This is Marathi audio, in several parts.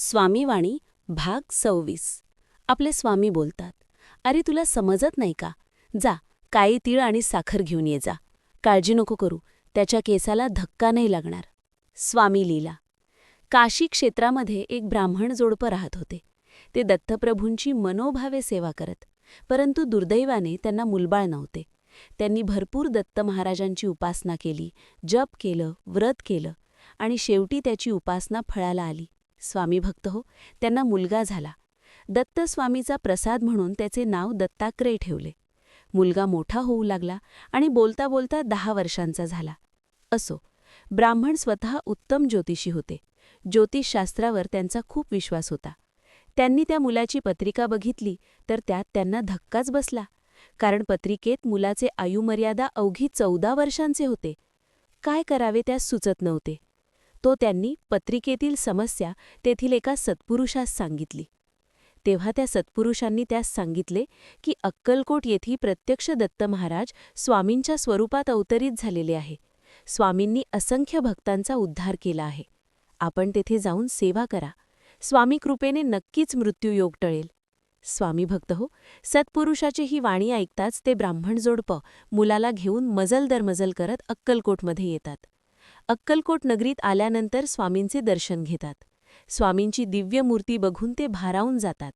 स्वामीवाणी भाग 26. आपले स्वामी बोलतात, अरे तुला समजत नाही का? जा, काळी तीळ आणि साखर घेऊन ये जा. काळजी नको करू, त्याच्या केसाला धक्का नाही लागणार. स्वामी लीला. काशी क्षेत्रामध्ये एक ब्राह्मण जोडपं राहत होते. ते दत्तप्रभूंची मनोभावे सेवा करत, परंतु दुर्दैवाने त्यांना मुलबाळ नव्हते. त्यांनी भरपूर दत्त महाराजांची उपासना केली, जप केलं, व्रत केलं, आणि शेवटी त्याची उपासना फळाला आली. स्वामी भक्त हो, त्यांना मुलगा झाला. दत्त स्वामीचा प्रसाद म्हणून त्याचे नाव दत्तात्रेय ठेवले. मुलगा मोठा होऊ लागला आणि बोलता बोलता 10 वर्षांचा झाला. असो, ब्राह्मण स्वतः उत्तम ज्योतिषी होते. ज्योतिषशास्त्रावर त्यांचा खूप विश्वास होता. त्यांनी त्या मुलाची पत्रिका बघितली तर त्यात त्यांना धक्काच बसला, कारण पत्रिकेत मुलाचे आयुमर्यादा अवघी 14 वर्षांचे होते. काय करावे त्यास सुचत नव्हते. त्यांनी पत्रिकेतील समस्या तेथील एका सत्पुरुषास सांगितली. तेव्हा त्या सत्पुरुषांनी त्यास सांगितले की अक्कलकोट येथे प्रत्यक्ष दत्त महाराज स्वामींच्या स्वरूपात अवतरित झालेले आहे. स्वामींनी असंख्य भक्तांचा उद्धार केला आहे. आपण तेथे जाऊन सेवा करा. स्वामी कृपेने नक्कीच मृत्यूयोग टळेल. स्वामी भक्त हो, सत्पुरुषाची ही वाणी ऐकताच ते ब्राह्मण जोडपं मुलाला घेऊन मजल दरमजल करत अक्कलकोटमध्ये येतात. अक्कलकोट नगरीत आल्यानंतर स्वामींचे दर्शन घेतात. स्वामींची दिव्य मूर्ती बघून ते भारावून जातात.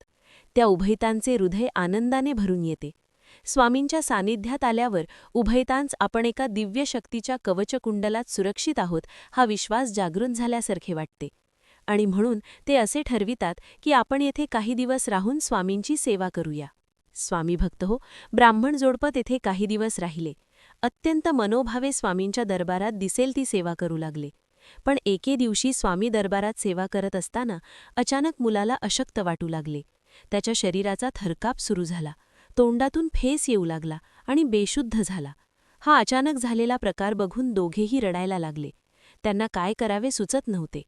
त्या उभयतांचे हृदय आनंदाने भरून येते. स्वामींच्या सानिध्यात आल्यावर उभयतांच आपण एका दिव्य शक्तीच्या कवचकुंडलात सुरक्षित आहोत हा विश्वास जागृत झाल्यासारखे वाटते. आणि म्हणून ते असे ठरवितात की आपण येथे काही दिवस राहून स्वामींची सेवा करूया. स्वामी भक्त हो, ब्राह्मण जोडपं तेथे काही दिवस राहिले. अत्यंत मनोभावे स्वामींच्या दरबारात दिसेल ती सेवा करू लागले. पण एके दिवशी स्वामी दरबारात सेवा करत असताना अचानक मुलाला अशक्त वाटू लागले. त्याच्या शरीराचा थरकाप सुरू झाला, तोंडातून फेस येऊ लागला आणि बेशुद्ध झाला. हा अचानक झालेला प्रकार बघून दोघेही रडायला लागले. त्यांना काय करावे सुचत नव्हते.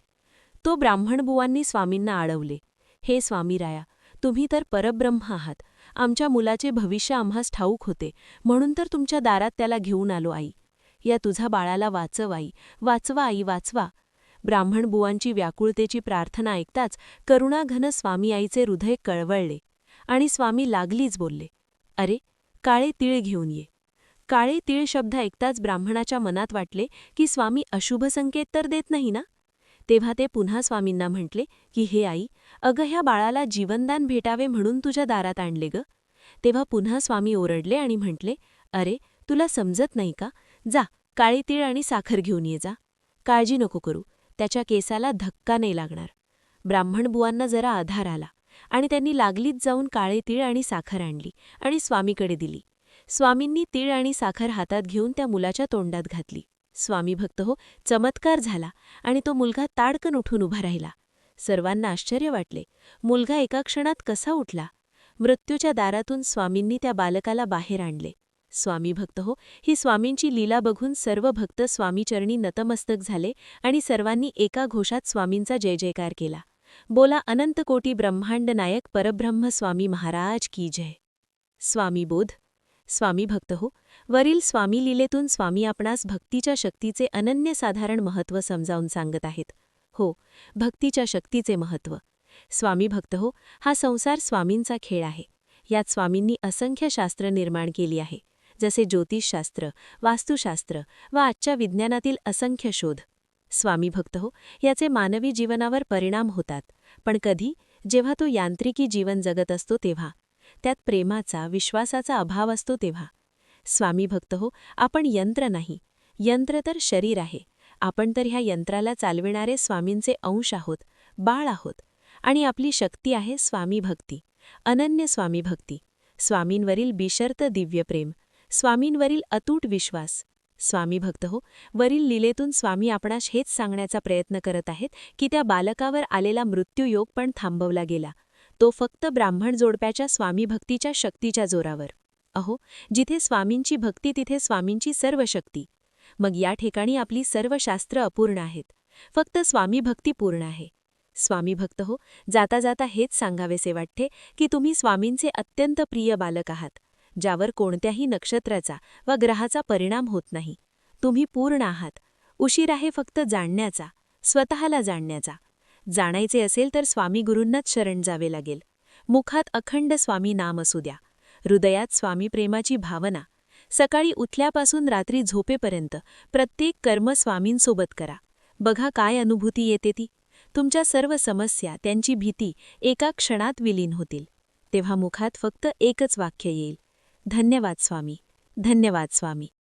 ब्राह्मणबुवांनी स्वामींना अडवले. हे स्वामीराया, तुम्ही तर परब्रह्म आहात. आमच्या मुलाचे भविष्य आम्हास ठाऊक होते, म्हणून तर तुमच्या दारात त्याला घेऊन आलो. आई, या तुझ्या बाळाला वाचव आई, वाचवा आई, वाचवा. ब्राह्मणबुवांची व्याकुळतेची प्रार्थना ऐकताच करुणाघन स्वामी आईचे हृदय कळवळले आणि स्वामी लागलीच बोलले, अरे, काळे तीळ घेऊन ये. काळे तीळ शब्द ऐकताच ब्राह्मणाच्या मनात वाटले की स्वामी अशुभ संकेत तर देत नाही ना. तेव्हा ते पुन्हा स्वामींना म्हटले की हे आई, अगं, ह्या बाळाला जीवनदान भेटावे म्हणून तुझ्या दारात आणले ग. तेव्हा पुन्हा स्वामी ओरडले आणि म्हटले, अरे, तुला समजत नाही का? जा, काळी तीळ आणि साखर घेऊन ये जा. काळजी नको करू, त्याच्या केसाला धक्का नाही लागणार. ब्राह्मणबुवांना जरा आधार आला आणि त्यांनी लागलीच जाऊन काळे तीळ आणि साखर आणली आणि स्वामीकडे दिली. स्वामींनी तीळ आणि साखर हातात घेऊन त्या मुलाच्या तोंडात घातली. स्वामी भक्त हो, चमत्कार झाला आणि तो मुलगा ताडकन उठून उभा राहिला. सर्वांना आश्चर्य वाटले. मुलगा एका क्षणात कसा उठला? मृत्यूच्या दारातून स्वामींनी त्या बालकाला बाहेर आणले. स्वामी भक्त हो, ही स्वामींची लीला बघून सर्व भक्त स्वामीचरणी नतमस्तक झाले आणि सर्वांनी एका घोषात स्वामींचा जय जयकार केला. बोला अनंत कोटी ब्रह्मांड नायक परब्रह्म स्वामी महाराज की जय. स्वामी बोध. स्वामी भक्त हो, वरील स्वामी लीलेतून स्वामी आपणास भक्तीच्या शक्तीचे अनन्यसाधारण महत्त्व समजावून सांगत आहेत. हो, भक्तीच्या शक्तीचे महत्त्व. स्वामी भक्त हो, हा संसार स्वामींचा खेळ आहे. यात स्वामींनी असंख्य शास्त्र निर्माण केली आहे, जसे ज्योतिषशास्त्र, वास्तुशास्त्र व आजच्या विज्ञानातील असंख्य शोध. स्वामी भक्त हो, याचे मानवी जीवनावर परिणाम होतात, पण कधी? जेव्हा तो यांत्रिकी जीवन जगत असतो तेव्हा. त्यात प्रेमाचा, विश्वासाचा अभाव असतो तेव्हा. स्वामी भक्त हो, आपण यंत्र नाही. यंत्र तर शरीर आहे. आपण तर ह्या यंत्राला चालविणारे स्वामींचे अंश आहोत, बाळ आहोत. आणि आपली शक्ती आहे स्वामी भक्ती, अनन्य स्वामी भक्ती. स्वामींवरील बिशर्त दिव्य प्रेम, स्वामींवरील अतूट विश्वास. स्वामी भक्त हो, वरील लीलेतून स्वामी आपणास हेच सांगण्याचा प्रयत्न करत आहेत की त्या बालकावर आलेला मृत्यूयोग पण थांबवला गेला, तो फक्त ब्राह्मण जोडप्याच्या स्वामीभक्तीच्या शक्तीच्या जोरावर. अहो, जिथे स्वामींची भक्ती तिथे स्वामींची सर्व शक्ती. मग या ठिकाणी आपली सर्व शास्त्र अपूर्ण आहेत, फक्त स्वामीभक्ती पूर्ण आहे. स्वामी भक्त हो, जाता जाता हेच सांगावेसे वाटते की तुम्ही स्वामींचे अत्यंत प्रिय बालक आहात, ज्यावर कोणत्याही नक्षत्राचा व ग्रहाचा परिणाम होत नाही. तुम्ही पूर्ण आहात. उशीर आहे फक्त जाणण्याचा, स्वतःला जाणण्याचा. जाणायचे असेल तर स्वामी गुरूंनाच शरण जावे लागेल. मुखात अखंड स्वामी नाम असू द्या, हृदयात स्वामी प्रेमाची भावना. सकाळी उठल्यापासून रात्री झोपेपर्यंत प्रत्येक कर्म स्वामींसोबत करा. बघा काय अनुभूती येते ती. तुमच्या सर्व समस्या, त्यांची भीती एका क्षणात विलीन होतील. तेव्हा मुखात फक्त एकच वाक्य येईल, धन्यवाद स्वामी, धन्यवाद स्वामी.